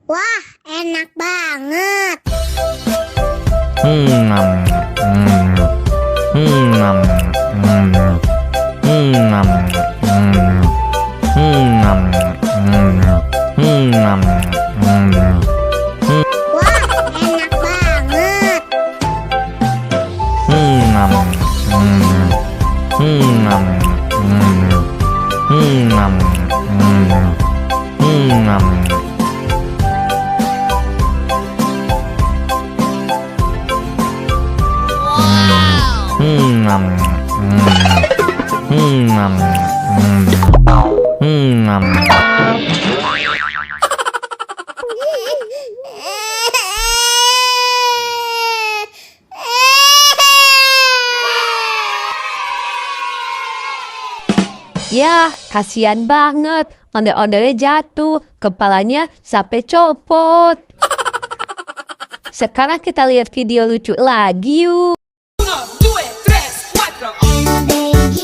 Wah, enak banget. Hmm, nom, hmm, hmm, nom, hmm, hmm, nom, hmm, hmm, nom, hmm, hmm, nom, hmm. Wah, enak banget. Nom, hmm, nom, hmm, nom, nom. Nom, nom, nom. Ya, kasihan banget. Ondel-ondelnya jatuh, kepalanya sampai copot. Sekarang kita lihat video lucu lagi yuk. MBG,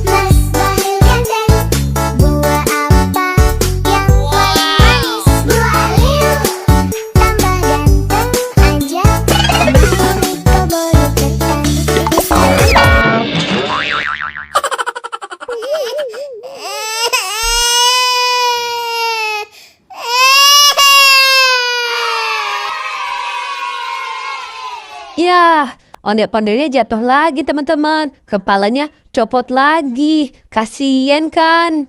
Mas Bahlil ganteng. Buah apa yang paling manis? Buah liu. Tambah ganteng aja. Mami keburu ketan. Ya, ondel-ondelnya jatuh lagi teman-teman. Kepalanya copot lagi. Kasian kan?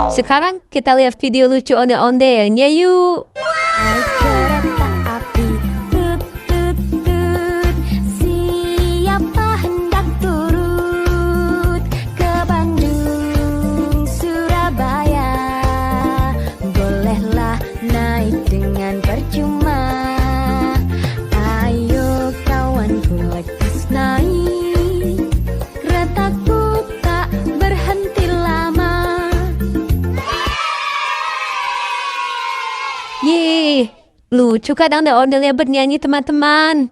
Sekarang kita lihat video lucu ondel-ondelnya yuk. Naik kereta api, tut tut tut. Siapa hendak turut ke Bandung, Surabaya? Bolehlah naik dengan percuma. Ayo kawanku lekas naik. Keretaku tak berhenti lama. Yeay, lucu kan ondel-ondelnya bernyanyi teman-teman.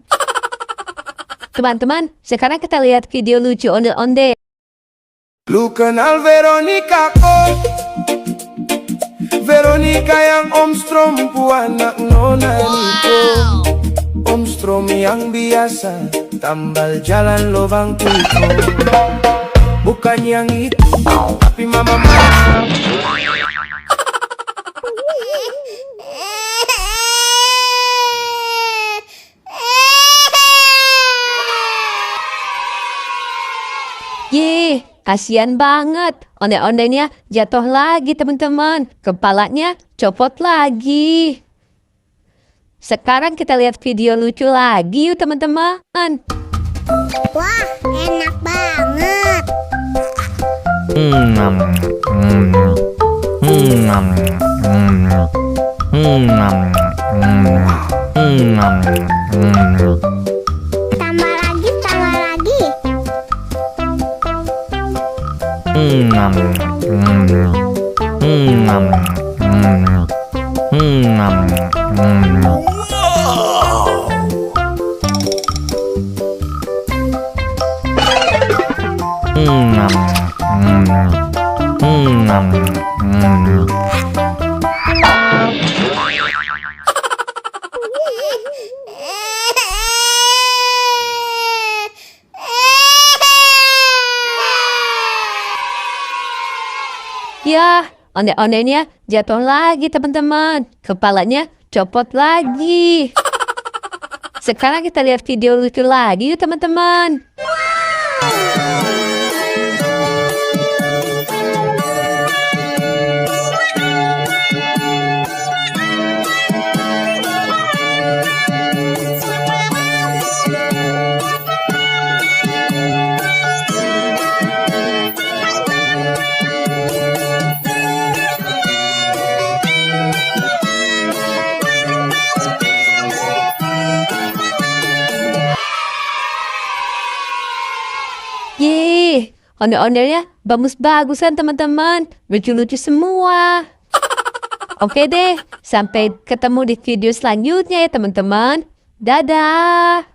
Teman-teman, sekarang kita lihat video lucu ondel-ondel. Lu kenal Veronica kok? Veronica yang Om Strom anak Nona Niko. Om Strom yang biasa tambal jalan lubang tiko. Bukan yang itu, tapi mama. Yeay, kasihan banget. Ondel-ondelnya jatuh lagi teman-teman. Kepalanya copot lagi. Sekarang kita lihat video lucu lagi yuk teman-teman. Wah, enak banget. Nom, nom, nom, Tambah lagi, tambah lagi. nom, Ya, ondel-ondelnya jatuh lagi teman-teman. Kepalanya copot lagi. Sekarang kita lihat video lucu lagi yuk teman-teman. Yeay, ondel-ondelnya bagus-bagusan teman-teman. Lucu-lucu semua. Oke deh, sampai ketemu di video selanjutnya ya teman-teman. Dadah.